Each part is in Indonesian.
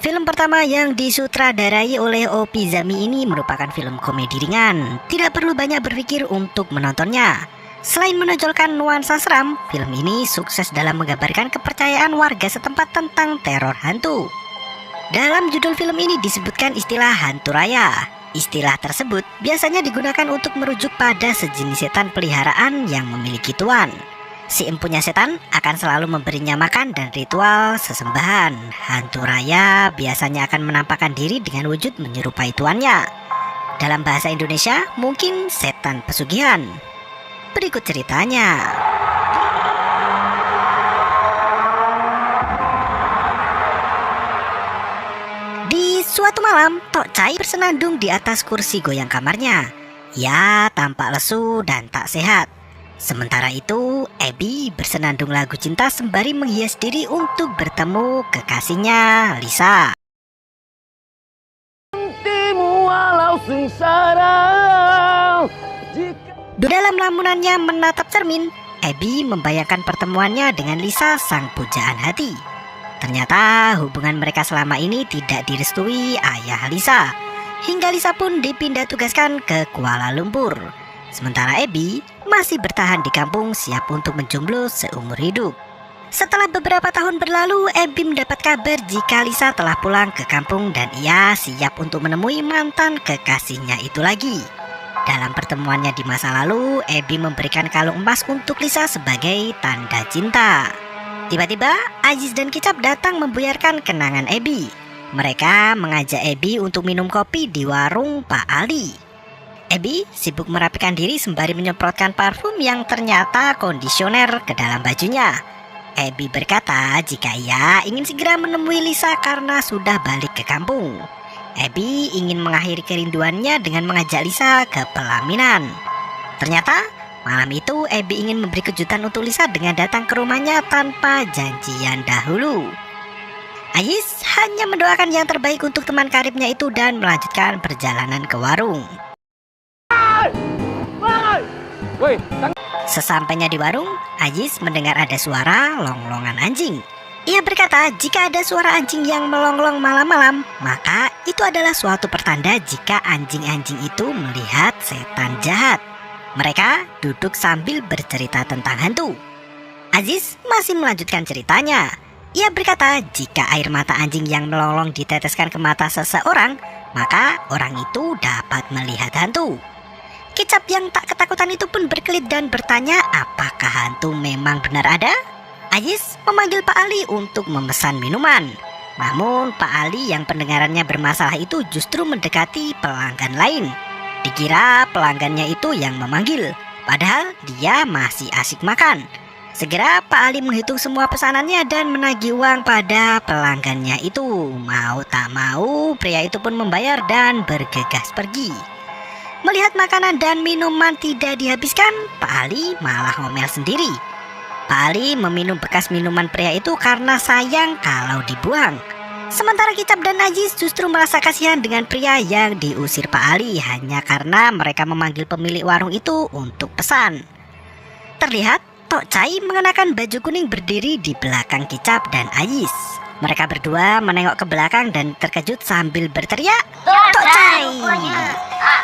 Film pertama yang disutradarai oleh Opi Zami ini merupakan film komedi ringan. Tidak perlu banyak berpikir untuk menontonnya. Selain menonjolkan nuansa seram, film ini sukses dalam menggambarkan kepercayaan warga setempat tentang teror hantu. Dalam judul film ini disebutkan istilah hantu raya. Istilah tersebut biasanya digunakan untuk merujuk pada sejenis setan peliharaan yang memiliki tuan. Si empunya setan akan selalu memberinya makan dan ritual sesembahan. Hantu raya biasanya akan menampakkan diri dengan wujud menyerupai tuannya. Dalam bahasa Indonesia, mungkin setan pesugihan. Berikut ceritanya. Di suatu malam, Tok Cai bersenandung di atas kursi goyang kamarnya. Ia tampak lesu dan tak sehat. Sementara itu, Abby bersenandung lagu cinta sembari menghias diri untuk bertemu kekasihnya, Lisa. Dalam lamunannya menatap cermin, Abby membayangkan pertemuannya dengan Lisa, sang pujaan hati. Ternyata hubungan mereka selama ini tidak direstui ayah Lisa, hingga Lisa pun dipindah tugaskan ke Kuala Lumpur. Sementara Abby masih bertahan di kampung siap untuk menjomblo seumur hidup. Setelah beberapa tahun berlalu, Abby mendapat kabar jika Lisa telah pulang ke kampung dan ia siap untuk menemui mantan kekasihnya itu lagi. Dalam pertemuannya di masa lalu, Abby memberikan kalung emas untuk Lisa sebagai tanda cinta. Tiba-tiba, Aziz dan Kicap datang membuyarkan kenangan Abby. Mereka mengajak Abby untuk minum kopi di warung Pak Ali. Abby sibuk merapikan diri sembari menyemprotkan parfum yang ternyata kondisioner ke dalam bajunya. Abby berkata jika ia ingin segera menemui Lisa karena sudah balik ke kampung. Abby ingin mengakhiri kerinduannya dengan mengajak Lisa ke pelaminan. Ternyata malam itu Abby ingin memberi kejutan untuk Lisa dengan datang ke rumahnya tanpa janjian dahulu. Aziz hanya mendoakan yang terbaik untuk teman karibnya itu dan melanjutkan perjalanan ke warung. Sesampainya di warung, Aziz mendengar ada suara longlongan anjing. Ia berkata jika ada suara anjing yang melonglong malam-malam, maka itu adalah suatu pertanda jika anjing-anjing itu melihat setan jahat. Mereka duduk sambil bercerita tentang hantu. Aziz masih melanjutkan ceritanya. Ia berkata jika air mata anjing yang melonglong diteteskan ke mata seseorang, maka orang itu dapat melihat hantu. Kicap yang tak ketakutan itu pun berkelit dan bertanya apakah hantu memang benar ada. Aziz memanggil Pak Ali untuk memesan minuman. Namun Pak Ali yang pendengarannya bermasalah itu justru mendekati pelanggan lain. Dikira pelanggannya itu yang memanggil, padahal dia masih asik makan. Segera Pak Ali menghitung semua pesanannya dan menagih uang pada pelanggannya itu. Mau tak mau, pria itu pun membayar dan bergegas pergi. Melihat makanan dan minuman tidak dihabiskan, Pak Ali malah ngomel sendiri. Pak Ali meminum bekas minuman pria itu karena sayang kalau dibuang. Sementara Kicap dan Aziz justru merasa kasihan dengan pria yang diusir Pak Ali hanya karena mereka memanggil pemilik warung itu untuk pesan. Terlihat Tok Cai mengenakan baju kuning berdiri di belakang Kicap dan Aziz. Mereka berdua menengok ke belakang dan terkejut sambil berteriak, "Tok Cai!"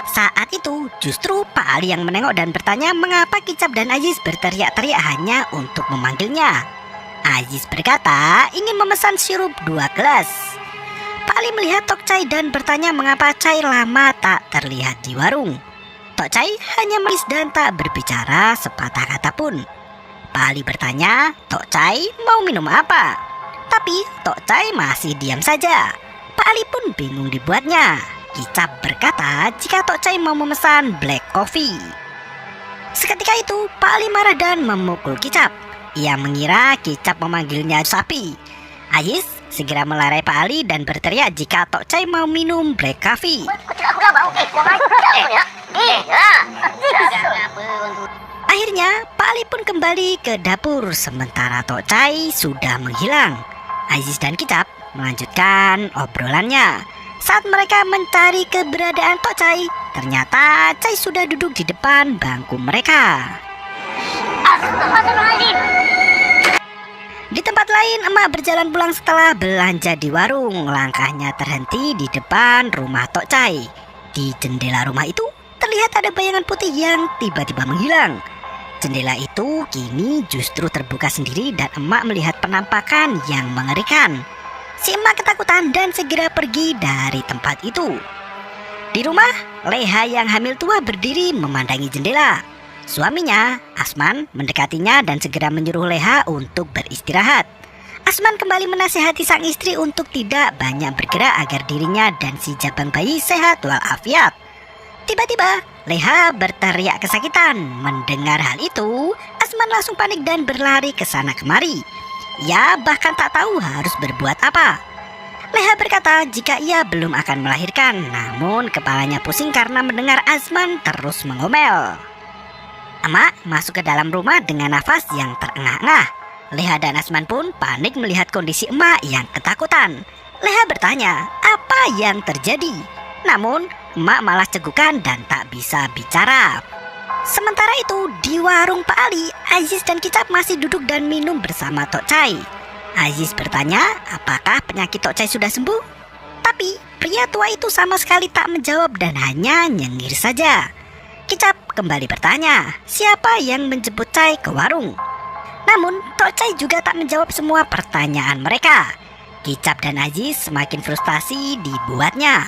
Saat itu justru Pak Ali yang menengok dan bertanya mengapa Kicap dan Aziz berteriak-teriak hanya untuk memanggilnya. Aziz berkata ingin memesan sirup 2 gelas. Pak Ali melihat Tok Cai dan bertanya mengapa Cai lama tak terlihat di warung. Tok Cai hanya melis dan tak berbicara sepatah kata pun. Pak Ali bertanya Tok Cai mau minum apa, tapi Tok Cai masih diam saja. Pak Ali pun bingung dibuatnya. Kicap berkata jika Tok Cai mau memesan black coffee. Seketika itu Pak Ali marah dan memukul Kicap. Ia mengira Kicap memanggilnya sapi. Aziz segera melarai Pak Ali dan berteriak jika Tok Cai mau minum black coffee. Akhirnya Pak Ali pun kembali ke dapur sementara Tok Cai sudah menghilang. Aziz dan Kicap melanjutkan obrolannya. Saat mereka mencari keberadaan Tok Cai, ternyata Cai sudah duduk di depan bangku mereka. Di tempat lain, emak berjalan pulang setelah belanja di warung. Langkahnya terhenti di depan rumah Tok Chai. Di jendela rumah itu terlihat ada bayangan putih yang tiba-tiba menghilang. Jendela itu kini justru terbuka sendiri dan emak melihat penampakan yang mengerikan. Si emak ketakutan dan segera pergi dari tempat itu. Di rumah, Leha yang hamil tua berdiri memandangi jendela. Suaminya, Asman, mendekatinya dan segera menyuruh Leha untuk beristirahat. Asman kembali menasihati sang istri untuk tidak banyak bergerak agar dirinya dan si jabang bayi sehat walafiat. Tiba-tiba, Leha berteriak kesakitan. Mendengar hal itu, Asman langsung panik dan berlari ke sana kemari. Ia bahkan tak tahu harus berbuat apa. Leha berkata jika ia belum akan melahirkan, namun kepalanya pusing karena mendengar Asman terus mengomel. Emak masuk ke dalam rumah dengan nafas yang terengah-engah. Leha dan Asman pun panik melihat kondisi emak yang ketakutan. Leha bertanya apa yang terjadi. Namun emak malah cegukan dan tak bisa bicara. Sementara itu di warung Pak Ali, Aziz dan Kicap masih duduk dan minum bersama Tok Chai. Aziz bertanya apakah penyakit Tok Chai sudah sembuh. Tapi pria tua itu sama sekali tak menjawab dan hanya nyengir saja. Kicap kembali bertanya siapa yang menjemput Chai ke warung. Namun Tok Chai juga tak menjawab semua pertanyaan mereka. Kicap dan Aziz semakin frustasi dibuatnya.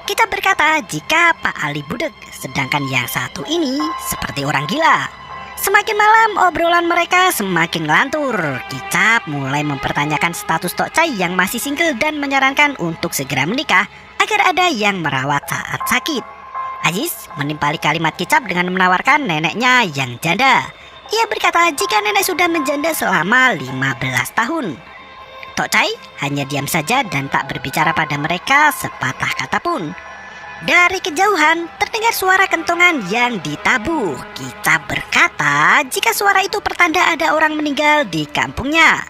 Kicap berkata jika Pak Ali budek, sedangkan yang satu ini seperti orang gila. Semakin malam obrolan mereka semakin ngelantur. Kicap mulai mempertanyakan status Tok Chai yang masih single dan menyarankan untuk segera menikah agar ada yang merawat saat sakit. Aziz menimpali kalimat Kicap dengan menawarkan neneknya yang janda. Ia berkata jika nenek sudah menjanda selama 15 tahun. Tok Chai hanya diam saja dan tak berbicara pada mereka sepatah kata pun. Dari kejauhan terdengar suara kentongan yang ditabuh. Kicap berkata jika suara itu pertanda ada orang meninggal di kampungnya.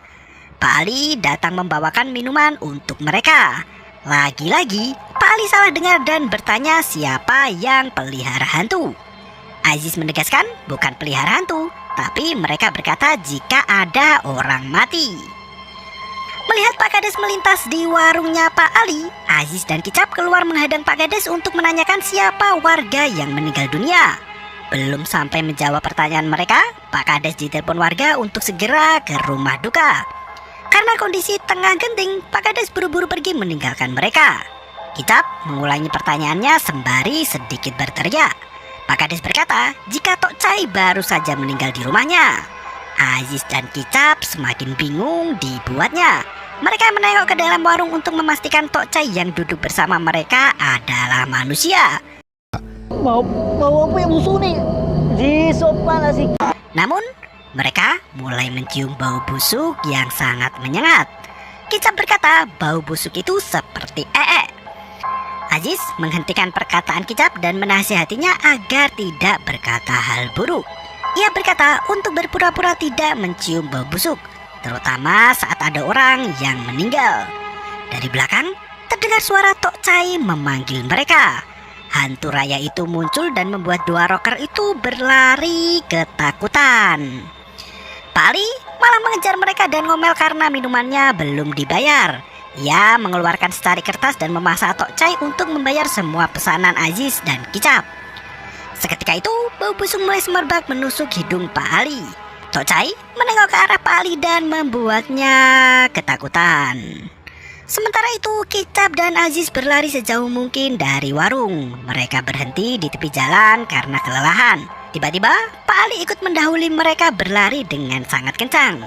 Pak Ali datang membawakan minuman untuk mereka. Lagi-lagi Pak Ali salah dengar dan bertanya siapa yang pelihara hantu. Aziz menegaskan bukan pelihara hantu, tapi mereka berkata jika ada orang mati. Melihat Pak Kades melintas di warungnya Pak Ali, Aziz dan Kicap keluar menghadang Pak Kades untuk menanyakan siapa warga yang meninggal dunia. Belum sampai menjawab pertanyaan mereka, Pak Kades ditelepon warga untuk segera ke rumah duka. Karena kondisi tengah genting, Pak Kades buru-buru pergi meninggalkan mereka. Kicap mengulangi pertanyaannya sembari sedikit berteriak. Pak Kades berkata jika Tok Chai baru saja meninggal di rumahnya. Aziz dan Kicap semakin bingung dibuatnya. Mereka menengok ke dalam warung untuk memastikan Tok Chai yang duduk bersama mereka adalah manusia. Mau apa yang musuh nih? Di sopan sih. Namun mereka mulai mencium bau busuk yang sangat menyengat. Kicap berkata bau busuk itu seperti Aziz menghentikan perkataan Kicap dan menasihatinya agar tidak berkata hal buruk. Ia berkata untuk berpura-pura tidak mencium bau busuk, terutama saat ada orang yang meninggal. Dari belakang terdengar suara Tok Chai memanggil mereka. Hantu raya itu muncul dan membuat dua rocker itu berlari ketakutan. Pak Ali malah mengejar mereka dan ngomel karena minumannya belum dibayar. Ia mengeluarkan secari kertas dan memaksa Tok Chai untuk membayar semua pesanan Aziz dan Kicap. Seketika itu bau busuk mulai semerbak menusuk hidung Pak Ali. Tok Chai menengok ke arah Pak Ali dan membuatnya ketakutan. Sementara itu Kicap dan Aziz berlari sejauh mungkin dari warung. Mereka berhenti di tepi jalan karena kelelahan. Tiba-tiba Pak Ali ikut mendahului mereka berlari dengan sangat kencang.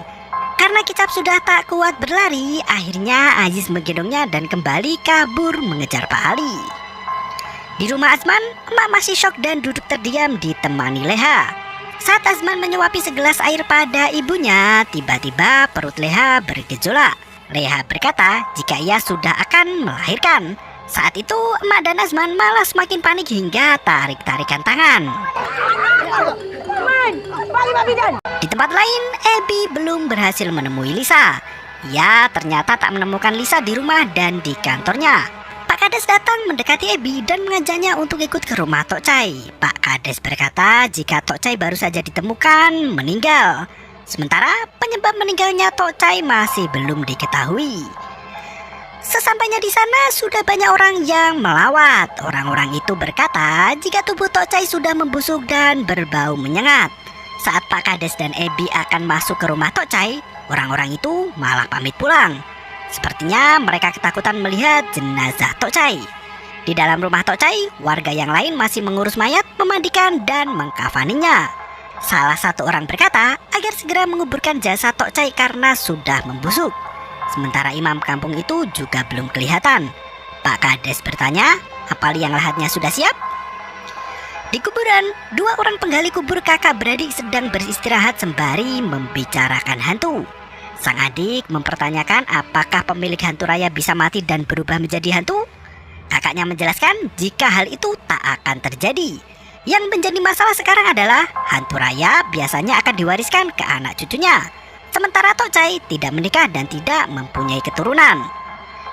Karena Kicap sudah tak kuat berlari, akhirnya Aziz menggendongnya dan kembali kabur mengejar Pak Ali. Di rumah Asman, emak masih syok dan duduk terdiam ditemani Leha. Saat Asman menyuapi segelas air pada ibunya, tiba-tiba perut Leha bergejolak. Leha berkata jika ia sudah akan melahirkan. Saat itu emak dan Asman malah semakin panik hingga tarik-tarikan tangan. Di tempat lain, Abby belum berhasil menemui Lisa. Ia ternyata tak menemukan Lisa di rumah dan di kantornya. Pak Kades datang mendekati Abby dan mengajaknya untuk ikut ke rumah Tok Chai. Pak Kades berkata jika Tok Chai baru saja ditemukan meninggal. Sementara penyebab meninggalnya Tok Chai masih belum diketahui. Sesampainya di sana sudah banyak orang yang melawat. Orang-orang itu berkata jika tubuh Tok Chai sudah membusuk dan berbau menyengat. Saat Pak Kades dan Ebi akan masuk ke rumah Tok Chai, orang-orang itu malah pamit pulang. Sepertinya mereka ketakutan melihat jenazah Tok Chai. Di dalam rumah Tok Chai, warga yang lain masih mengurus mayat, memandikan dan mengkafaninya. Salah satu orang berkata agar segera menguburkan jasad Tok Chai karena sudah membusuk. Sementara imam kampung itu juga belum kelihatan. Pak Kades bertanya, apa liang lahatnya sudah siap? Di kuburan, dua orang penggali kubur kakak beradik sedang beristirahat sembari membicarakan hantu. Sang adik mempertanyakan apakah pemilik hantu raya bisa mati dan berubah menjadi hantu. Kakaknya menjelaskan jika hal itu tak akan terjadi. Yang menjadi masalah sekarang adalah hantu raya biasanya akan diwariskan ke anak cucunya. Sementara Tok Chai tidak menikah dan tidak mempunyai keturunan.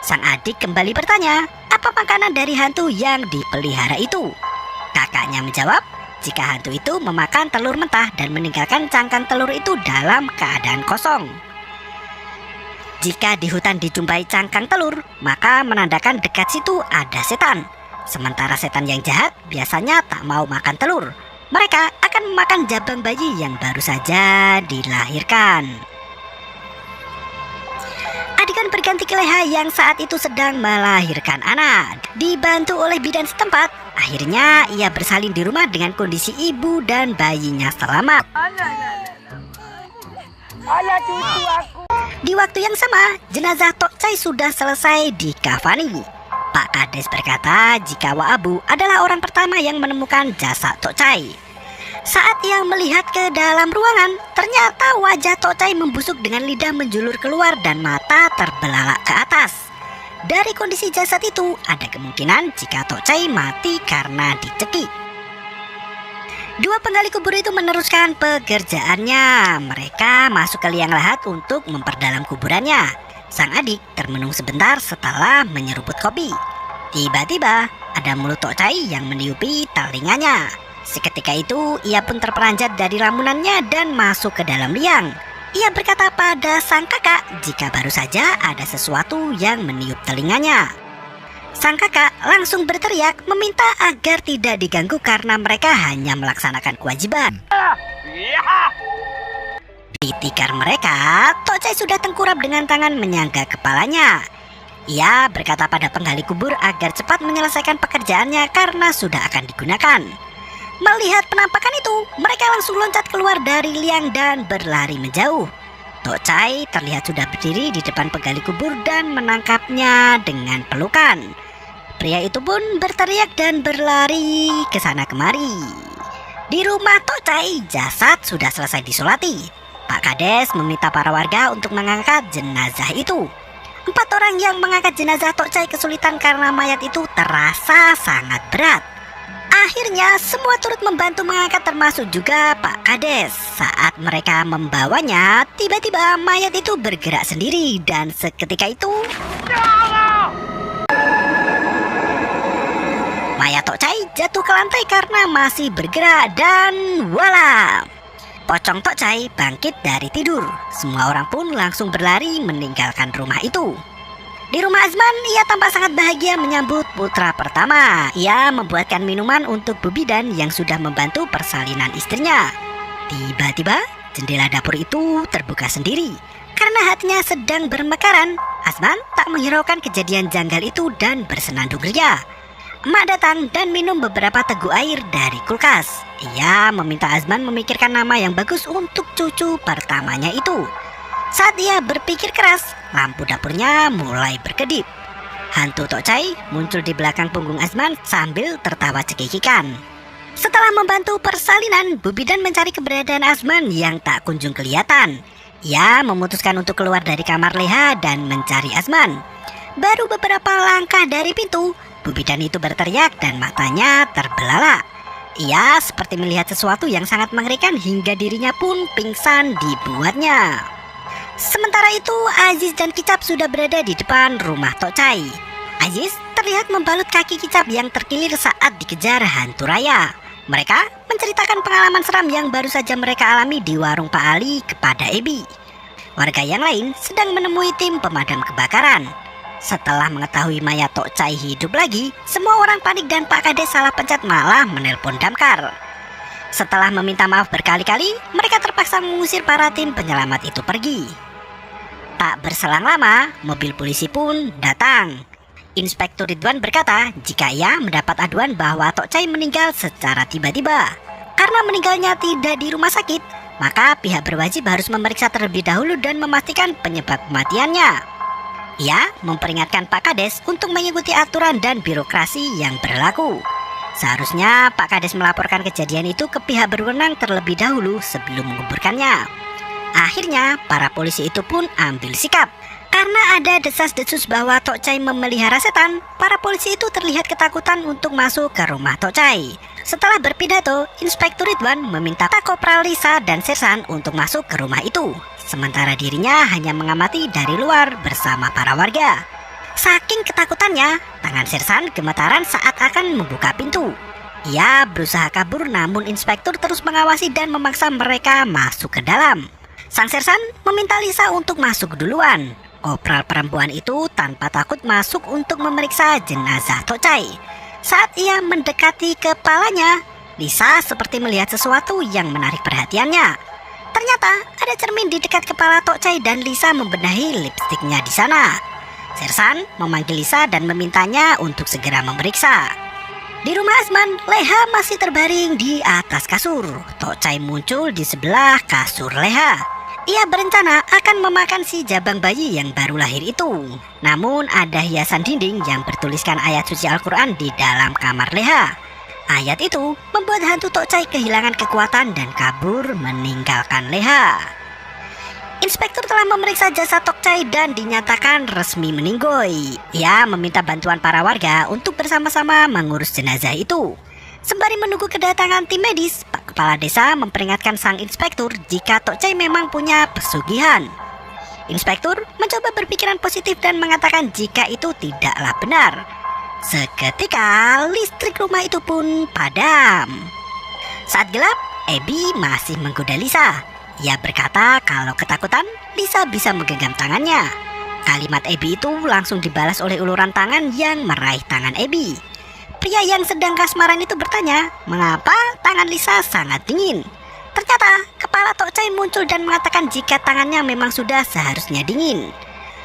Sang adik kembali bertanya, apa makanan dari hantu yang dipelihara itu? Kakaknya menjawab, jika hantu itu memakan telur mentah dan meninggalkan cangkang telur itu dalam keadaan kosong. Jika di hutan dijumpai cangkang telur, maka menandakan dekat situ ada setan. Sementara setan yang jahat biasanya tak mau makan telur. Mereka akan memakan jabang bayi yang baru saja dilahirkan. Adegan berganti ke Leha yang saat itu sedang melahirkan anak. Dibantu oleh bidan setempat, akhirnya ia bersalin di rumah dengan kondisi ibu dan bayinya selamat. Di waktu yang sama, jenazah Tok Chai sudah selesai dikafani. Pak Kades berkata jika Wak Abu adalah orang pertama yang menemukan jasad Tok Chai. Saat ia melihat ke dalam ruangan, ternyata wajah Tok Chai membusuk dengan lidah menjulur keluar dan mata terbelalak ke atas. Dari kondisi jasad itu, ada kemungkinan jika Tok Chai mati karena dicekik. Dua penggali kubur itu meneruskan pekerjaannya. Mereka masuk ke liang lahat untuk memperdalam kuburannya. Sang adik termenung sebentar setelah menyeruput kopi. Tiba-tiba ada mulut Tok Chai yang meniupi telinganya. Seketika itu ia pun terperanjat dari lamunannya dan masuk ke dalam liang. Ia berkata pada sang kakak jika baru saja ada sesuatu yang meniup telinganya. Sang kakak langsung berteriak meminta agar tidak diganggu karena mereka hanya melaksanakan kewajiban. Di tikar mereka, Tok Chai sudah tengkurap dengan tangan menyangga kepalanya. Ia berkata pada penggali kubur agar cepat menyelesaikan pekerjaannya karena sudah akan digunakan. Melihat penampakan itu, mereka langsung loncat keluar dari liang dan berlari menjauh. Tok Chai terlihat sudah berdiri di depan penggali kubur dan menangkapnya dengan pelukan. Pria itu pun berteriak dan berlari ke sana kemari. Di rumah Tok Chai, jasad sudah selesai disolati. Pak Kades meminta para warga untuk mengangkat jenazah itu. 4 orang yang mengangkat jenazah Tok Chai kesulitan karena mayat itu terasa sangat berat. Akhirnya semua turut membantu mengangkat termasuk juga Pak Kades. Saat mereka membawanya, tiba-tiba mayat itu bergerak sendiri dan seketika itu mayat Tok Chai jatuh ke lantai karena masih bergerak dan wala! Pocong Tok Chai bangkit dari tidur. Semua orang pun langsung berlari meninggalkan rumah itu. Di rumah Azman, ia tampak sangat bahagia menyambut putra pertama. Ia membuatkan minuman untuk Bu Bidan yang sudah membantu persalinan istrinya. Tiba-tiba, jendela dapur itu terbuka sendiri. Karena hatinya sedang bermekaran, Azman tak menghiraukan kejadian janggal itu dan bersenandung ria. Emak datang dan minum beberapa teguk air dari kulkas. Ia meminta Azman memikirkan nama yang bagus untuk cucu pertamanya itu. Saat ia berpikir keras, lampu dapurnya mulai berkedip. Hantu Tok Chai muncul di belakang punggung Azman sambil tertawa cekikikan. Setelah membantu persalinan, Bu Bidan mencari keberadaan Azman yang tak kunjung kelihatan. Ia memutuskan untuk keluar dari kamar Leha dan mencari Azman. Baru beberapa langkah dari pintu, Bu Bidan itu berteriak dan matanya terbelalak. Ia seperti melihat sesuatu yang sangat mengerikan hingga dirinya pun pingsan dibuatnya. Sementara itu, Aziz dan Kicap sudah berada di depan rumah Tok Chai. Aziz terlihat membalut kaki Kicap yang terkilir saat dikejar hantu raya. Mereka menceritakan pengalaman seram yang baru saja mereka alami di warung Pak Ali kepada Ebi. Warga yang lain sedang menemui tim pemadam kebakaran. Setelah mengetahui mayat Tok Chai hidup lagi, semua orang panik dan Pak Kades salah pencet malah menelpon damkar. Setelah meminta maaf berkali-kali, mereka terpaksa mengusir para tim penyelamat itu pergi. Tak berselang lama, mobil polisi pun datang. Inspektur Ridwan berkata jika ia mendapat aduan bahwa Tok Chai meninggal secara tiba-tiba. Karena meninggalnya tidak di rumah sakit, maka pihak berwajib harus memeriksa terlebih dahulu dan memastikan penyebab kematiannya. Ia memperingatkan Pak Kades untuk mengikuti aturan dan birokrasi yang berlaku. Seharusnya Pak Kades melaporkan kejadian itu ke pihak berwenang terlebih dahulu sebelum menguburkannya. Akhirnya para polisi itu pun ambil sikap. Karena ada desas-desus bahwa Tok Chai memelihara setan, para polisi itu terlihat ketakutan untuk masuk ke rumah Tok Chai. Setelah berpidato, Inspektur Ridwan meminta Kopral Lisa dan Sersan untuk masuk ke rumah itu. Sementara dirinya hanya mengamati dari luar bersama para warga. Saking ketakutannya, tangan Sersan gemetaran saat akan membuka pintu. Ia berusaha kabur namun Inspektur terus mengawasi dan memaksa mereka masuk ke dalam. Sang Sersan meminta Lisa untuk masuk duluan. Kopral perempuan itu tanpa takut masuk untuk memeriksa jenazah Tok Chai. Saat ia mendekati kepalanya, Lisa seperti melihat sesuatu yang menarik perhatiannya. Ternyata ada cermin di dekat kepala Tok Chai dan Lisa membenahi lipstiknya di sana. Sersan memanggil Lisa dan memintanya untuk segera memeriksa. Di rumah Asman, Leha masih terbaring di atas kasur. Tok Chai muncul di sebelah kasur Leha. Ia berencana akan memakan si jabang bayi yang baru lahir itu. Namun ada hiasan dinding yang bertuliskan ayat suci Al-Quran di dalam kamar Leha. Ayat itu membuat hantu Tok Chai kehilangan kekuatan dan kabur meninggalkan Leha. Inspektur telah memeriksa jasad Tok Chai dan dinyatakan resmi meninggoy. Ia meminta bantuan para warga untuk bersama-sama mengurus jenazah itu. Sembari menunggu kedatangan tim medis, Pak Kepala Desa memperingatkan sang inspektur jika Tok Chai memang punya pesugihan. Inspektur mencoba berpikiran positif dan mengatakan jika itu tidaklah benar. Seketika listrik rumah itu pun padam. Saat gelap, Ebi masih menggoda Lisa. Ia berkata kalau ketakutan, Lisa bisa menggenggam tangannya. Kalimat Ebi itu langsung dibalas oleh uluran tangan yang meraih tangan Ebi. Pria yang sedang kasmaran itu bertanya, mengapa tangan Lisa sangat dingin? Ternyata kepala Tok Chai muncul dan mengatakan jika tangannya memang sudah seharusnya dingin.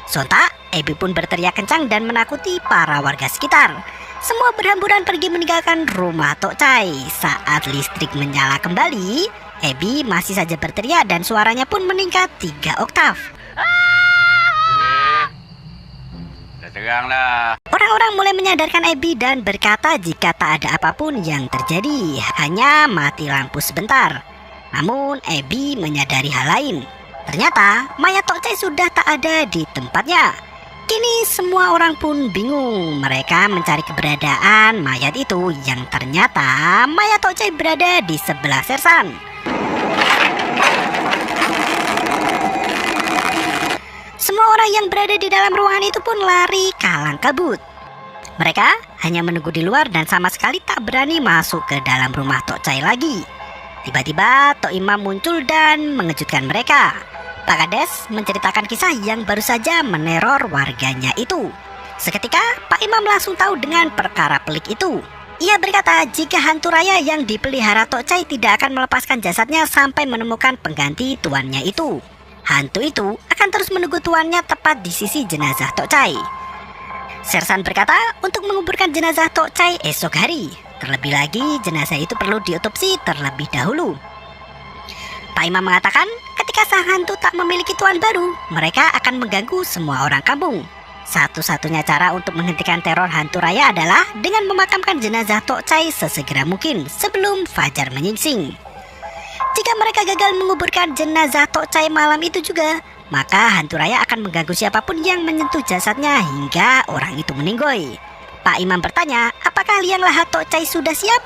Sontak, Ebi pun berteriak kencang dan menakuti para warga sekitar. Semua berhamburan pergi meninggalkan rumah Tok Chai. Saat listrik menyala kembali, Ebi masih saja berteriak dan suaranya pun meningkat 3 oktav. Teranglah. Orang-orang mulai menyadarkan Ebi dan berkata jika tak ada apapun yang terjadi, hanya mati lampu sebentar. Namun Ebi menyadari hal lain. Ternyata mayat Tok Chai sudah tak ada di tempatnya. Kini semua orang pun bingung. Mereka mencari keberadaan mayat itu yang ternyata mayat Tok Chai berada di sebelah Sersan. Semua orang yang berada di dalam ruangan itu pun lari kalang kabut. Mereka hanya menunggu di luar dan sama sekali tak berani masuk ke dalam rumah Tok Chai lagi. Tiba-tiba Tok Imam muncul dan mengejutkan mereka. Pak Kades menceritakan kisah yang baru saja meneror warganya itu. Seketika Pak Imam langsung tahu dengan perkara pelik itu. Ia berkata jika hantu raya yang dipelihara Tok Chai tidak akan melepaskan jasadnya sampai menemukan pengganti tuannya itu. Hantu itu akan terus menunggu tuannya tepat di sisi jenazah Tok Chai. Sersan berkata untuk menguburkan jenazah Tok Chai esok hari. Terlebih lagi jenazah itu perlu diotopsi terlebih dahulu. Pak Imam mengatakan ketika sang hantu tak memiliki tuan baru, mereka akan mengganggu semua orang kampung. Satu-satunya cara untuk menghentikan teror hantu raya adalah dengan memakamkan jenazah Tok Chai sesegera mungkin sebelum fajar menyingsing. Jika mereka gagal menguburkan jenazah Tok Chai malam itu juga, maka hantu raya akan mengganggu siapapun yang menyentuh jasadnya hingga orang itu meninggoy. Pak Imam bertanya, apakah liang lahat Tok Chai sudah siap?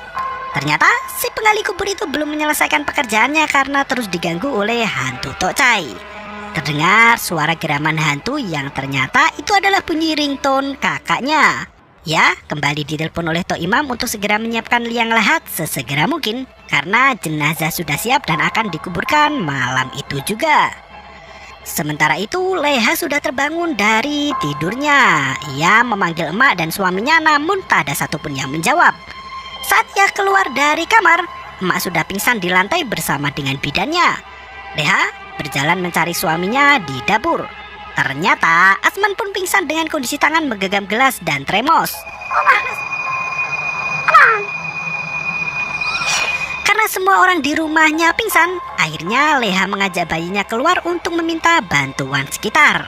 Ternyata si penggali kubur itu belum menyelesaikan pekerjaannya karena terus diganggu oleh hantu Tok Chai. Terdengar suara geraman hantu yang ternyata itu adalah bunyi ringtone kakaknya. Ya, kembali ditelepon oleh Tok Imam untuk segera menyiapkan liang lahat sesegera mungkin karena jenazah sudah siap dan akan dikuburkan malam itu juga. Sementara itu, Leha sudah terbangun dari tidurnya. Ia memanggil emak dan suaminya namun tak ada satupun yang menjawab. Saat ia keluar dari kamar, emak sudah pingsan di lantai bersama dengan bidannya. Leha berjalan mencari suaminya di dapur. Ternyata Asman pun pingsan dengan kondisi tangan menggenggam gelas dan tremos. Karena semua orang di rumahnya pingsan, akhirnya Leha mengajak bayinya keluar untuk meminta bantuan sekitar.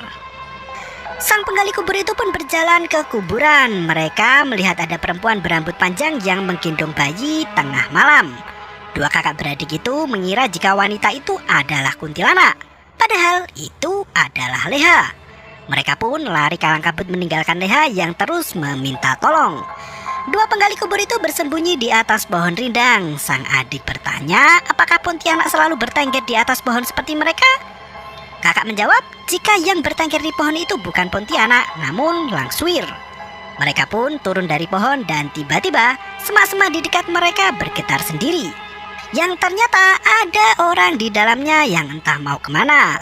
Sang penggali kubur itu pun berjalan ke kuburan. Mereka melihat ada perempuan berambut panjang yang menggendong bayi tengah malam. Dua kakak beradik itu mengira jika wanita itu adalah kuntilanak. Padahal itu adalah Leha. Mereka pun lari kalang kabut meninggalkan Leha yang terus meminta tolong. Dua penggali kubur itu bersembunyi di atas pohon rindang. Sang adik bertanya, apakah Pontianak selalu bertengger di atas pohon seperti mereka? Kakak menjawab, jika yang bertengger di pohon itu bukan Pontianak, namun Langsuir. Mereka pun turun dari pohon dan tiba-tiba semak-semak di dekat mereka bergetar sendiri. Yang ternyata ada orang di dalamnya yang entah mau kemana.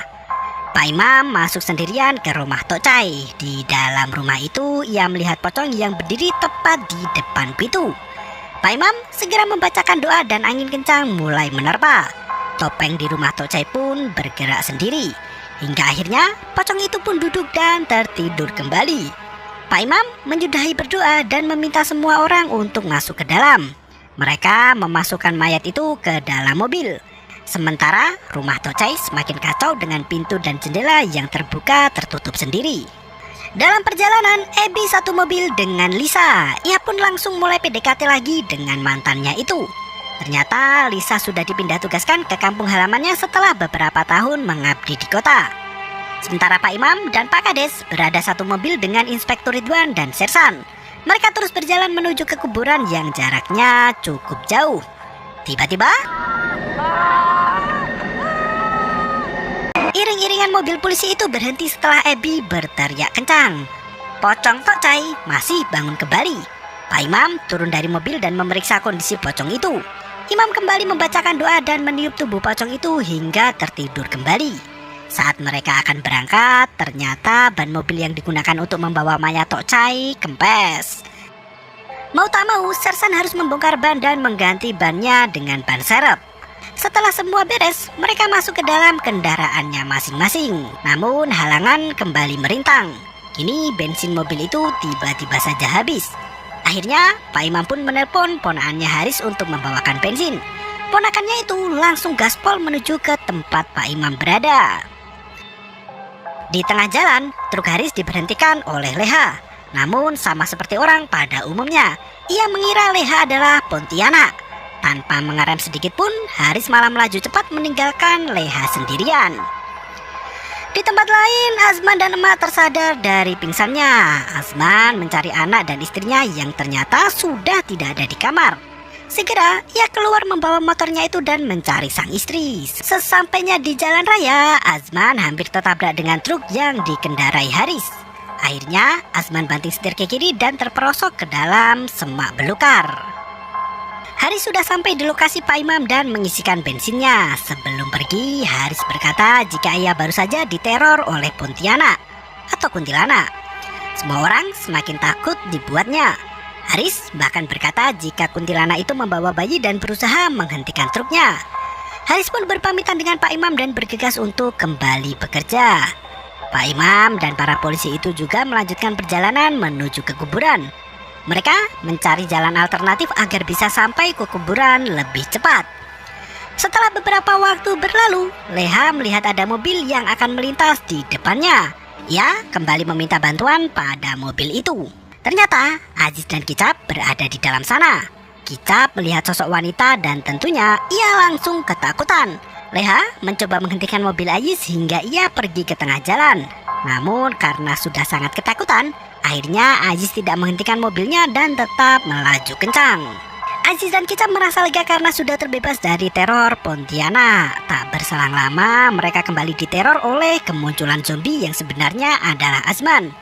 Pak Imam masuk sendirian ke rumah Tok Cai. Di dalam rumah itu ia melihat pocong yang berdiri tepat di depan pintu. Pak Imam segera membacakan doa dan angin kencang mulai menerpa. Topeng di rumah Tok Cai pun bergerak sendiri. Hingga akhirnya pocong itu pun duduk dan tertidur kembali. Pak Imam menyudahi berdoa dan meminta semua orang untuk masuk ke dalam. Mereka memasukkan mayat itu ke dalam mobil. Sementara rumah Tok Cai semakin kacau dengan pintu dan jendela yang terbuka tertutup sendiri. Dalam perjalanan, Ebi satu mobil dengan Lisa. Ia pun langsung mulai PDKT lagi dengan mantannya itu. Ternyata Lisa sudah dipindah tugaskan ke kampung halamannya setelah beberapa tahun mengabdi di kota. Sementara Pak Imam dan Pak Kades berada satu mobil dengan Inspektur Ridwan dan Sersan. Mereka terus berjalan menuju ke kuburan yang jaraknya cukup jauh. Tiba-tiba, iring-iringan mobil polisi itu berhenti setelah Ebi berteriak kencang. Pocong Tok Cai masih bangun kembali. Pak Imam turun dari mobil dan memeriksa kondisi pocong itu. Imam kembali membacakan doa dan meniup tubuh pocong itu hingga tertidur kembali. Saat mereka akan berangkat, ternyata ban mobil yang digunakan untuk membawa mayat Tok Cai kempes. Mau tak mau, Sersan harus membongkar ban dan mengganti bannya dengan ban serep. Setelah semua beres, mereka masuk ke dalam kendaraannya masing-masing. Namun halangan kembali merintang. Kini bensin mobil itu tiba-tiba saja habis. Akhirnya Pak Imam pun menelpon ponakannya Haris untuk membawakan bensin. Ponakannya itu langsung gaspol menuju ke tempat Pak Imam berada. Di tengah jalan, truk Haris diberhentikan oleh Leha. Namun sama seperti orang pada umumnya, ia mengira Leha adalah Pontianak. Tanpa mengerem sedikit pun, Haris malah melaju cepat meninggalkan Leha sendirian. Di tempat lain, Azman dan emak tersadar dari pingsannya. Azman mencari anak dan istrinya yang ternyata sudah tidak ada di kamar. Segera ia keluar membawa motornya itu dan mencari sang istri. Sesampainya di jalan raya, Azman hampir tertabrak dengan truk yang dikendarai Haris. Akhirnya Azman banting setir ke kiri dan terperosok ke dalam semak belukar. Haris sudah sampai di lokasi Pak Imam dan mengisikan bensinnya. Sebelum pergi, Haris berkata jika ia baru saja diteror oleh Pontianak atau kuntilanak. Semua orang semakin takut dibuatnya. Haris bahkan berkata jika kuntilanak itu membawa bayi dan berusaha menghentikan truknya. Haris pun berpamitan dengan Pak Imam dan bergegas untuk kembali bekerja. Pak Imam dan para polisi itu juga melanjutkan perjalanan menuju ke kuburan. Mereka mencari jalan alternatif agar bisa sampai ke kuburan lebih cepat. Setelah beberapa waktu berlalu, Leha melihat ada mobil yang akan melintas di depannya. Ia kembali meminta bantuan pada mobil itu. Ternyata Aziz dan Kicap berada di dalam sana. Kicap melihat sosok wanita dan tentunya ia langsung ketakutan. Leha mencoba menghentikan mobil Aziz hingga ia pergi ke tengah jalan. Namun karena sudah sangat ketakutan, akhirnya Aziz tidak menghentikan mobilnya dan tetap melaju kencang. Aziz dan Kicap merasa lega karena sudah terbebas dari teror Pontianak. Tak berselang lama mereka kembali diteror oleh kemunculan zombie yang sebenarnya adalah Azman.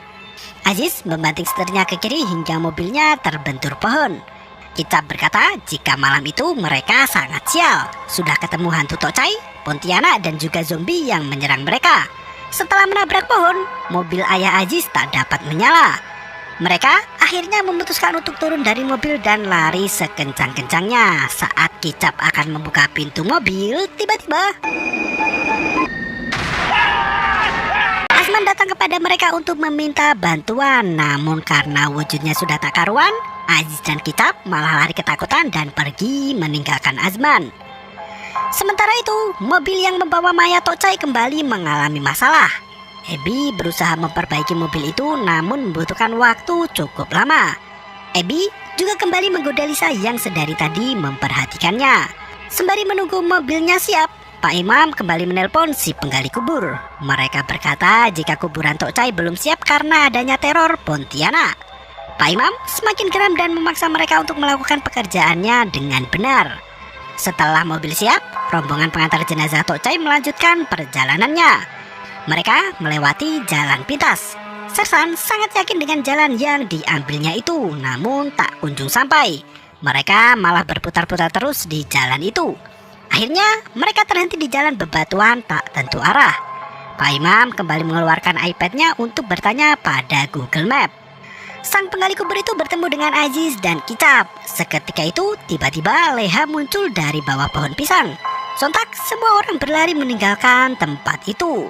Aziz membanting setirnya ke kiri hingga mobilnya terbentur pohon. Kicap berkata jika malam itu mereka sangat sial. Sudah ketemu hantu Tokcai, Pontianak dan juga zombie yang menyerang mereka. Setelah menabrak pohon, mobil ayah Aziz tak dapat menyala. Mereka akhirnya memutuskan untuk turun dari mobil dan lari sekencang-kencangnya. Saat Kicap akan membuka pintu mobil, tiba-tiba Azman datang kepada mereka untuk meminta bantuan. Namun karena wujudnya sudah tak karuan, Aziz dan Kicap malah lari ketakutan dan pergi meninggalkan Azman. Sementara itu, mobil yang membawa mayat Tokcai kembali mengalami masalah. Abby berusaha memperbaiki mobil itu namun membutuhkan waktu cukup lama. Abby juga kembali menggoda Lisa yang sedari tadi memperhatikannya. Sembari menunggu mobilnya siap, Pak Imam kembali menelpon si penggali kubur. Mereka berkata jika kuburan Tokcai belum siap karena adanya teror Pontianak. Pak Imam semakin geram dan memaksa mereka untuk melakukan pekerjaannya dengan benar. Setelah mobil siap, rombongan pengantar jenazah Tokcai melanjutkan perjalanannya. Mereka melewati jalan pintas. Sersan sangat yakin dengan jalan yang diambilnya itu, namun tak kunjung sampai. Mereka malah berputar-putar terus di jalan itu. Akhirnya mereka terhenti di jalan bebatuan tak tentu arah. Pak Imam kembali mengeluarkan iPad-nya untuk bertanya pada Google Map. Sang penggali kubur itu bertemu dengan Aziz dan Kicap. Seketika itu tiba-tiba Leha muncul dari bawah pohon pisang. Sontak semua orang berlari meninggalkan tempat itu.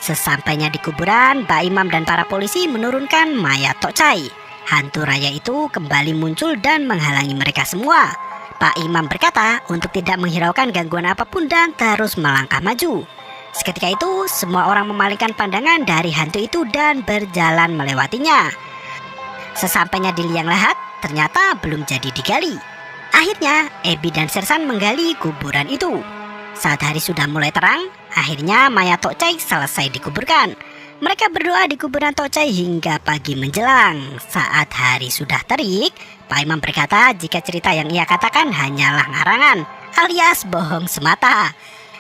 Sesampainya di kuburan, Pak Imam dan para polisi menurunkan mayat Tokcai. Hantu raya itu kembali muncul dan menghalangi mereka semua. Pak Imam berkata untuk tidak menghiraukan gangguan apapun dan terus melangkah maju. Seketika itu semua orang memalingkan pandangan dari hantu itu dan berjalan melewatinya. Sesampainya di liang lahat, ternyata belum jadi digali. Akhirnya, Abby dan Sersan menggali kuburan itu. Saat hari sudah mulai terang, akhirnya mayat Tokcai selesai dikuburkan. Mereka berdoa di kuburan Tokcai hingga pagi menjelang. Saat hari sudah terik, Pak Imam berkata jika cerita yang ia katakan hanyalah ngarangan, alias bohong semata.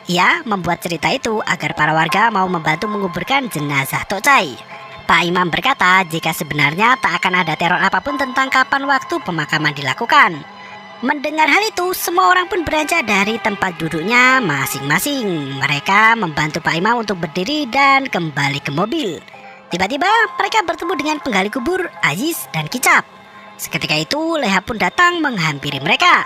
Ia membuat cerita itu agar para warga mau membantu menguburkan jenazah Tokcai. Pak Imam berkata jika sebenarnya tak akan ada teror apapun tentang kapan waktu pemakaman dilakukan. Mendengar hal itu, semua orang pun beranjak dari tempat duduknya masing-masing. Mereka membantu Pak Imam untuk berdiri dan kembali ke mobil. Tiba-tiba mereka bertemu dengan penggali kubur Aziz dan Kicap. Seketika itu Leha pun datang menghampiri mereka.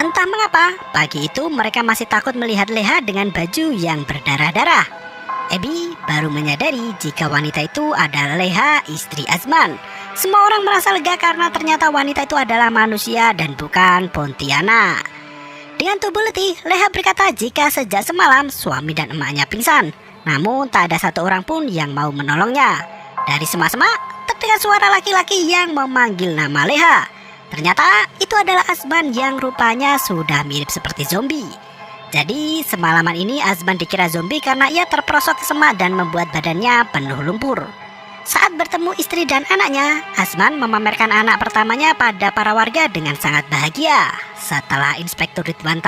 Entah mengapa, pagi itu mereka masih takut melihat Leha dengan baju yang berdarah-darah. Abby baru menyadari jika wanita itu adalah Leha, istri Azman. Semua orang merasa lega karena ternyata wanita itu adalah manusia dan bukan Pontianak. Dengan tubuh letih, Leha berkata jika sejak semalam suami dan emaknya pingsan. Namun tak ada satu orang pun yang mau menolongnya. Dari semak-semak terdengar suara laki-laki yang memanggil nama Leha. Ternyata itu adalah Azman yang rupanya sudah mirip seperti zombie. Jadi semalaman ini Azman dikira zombie karena ia terperosok ke semak dan membuat badannya penuh lumpur. Saat bertemu istri dan anaknya, Azman memamerkan anak pertamanya pada para warga dengan sangat bahagia. Setelah Inspektur Ridwan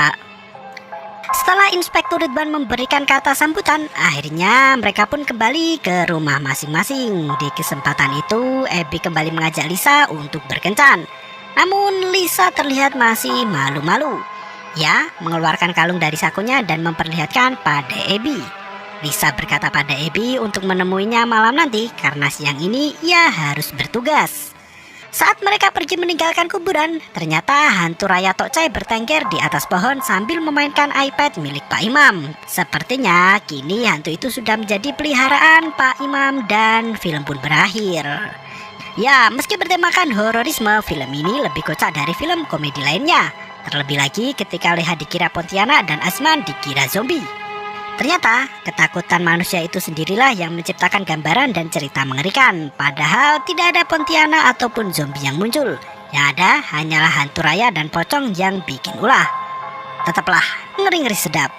memberikan kata sambutan, akhirnya mereka pun kembali ke rumah masing-masing. Di kesempatan itu, Abby kembali mengajak Lisa untuk berkencan. Namun Lisa terlihat masih malu-malu. Ia mengeluarkan kalung dari sakunya dan memperlihatkan pada Abby. Lisa berkata pada Abby untuk menemuinya malam nanti karena siang ini ia harus bertugas. Saat mereka pergi meninggalkan kuburan, ternyata hantu raya Tokcai bertengger di atas pohon sambil memainkan iPad milik Pak Imam. Sepertinya kini hantu itu sudah menjadi peliharaan Pak Imam dan film pun berakhir. Ya, meski bertemakan hororisme, film ini lebih kocak dari film komedi lainnya. Terlebih lagi ketika Leha dikira Pontianak dan Azman dikira zombie. Ternyata ketakutan manusia itu sendirilah yang menciptakan gambaran dan cerita mengerikan. Padahal tidak ada Pontianak ataupun zombie yang muncul. Yang ada hanyalah hantu raya dan pocong yang bikin ulah. Tetaplah ngeri-ngeri sedap.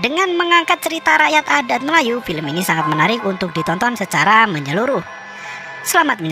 Dengan mengangkat cerita rakyat adat Melayu, film ini sangat menarik untuk ditonton secara menyeluruh. Selamat menyaksikan.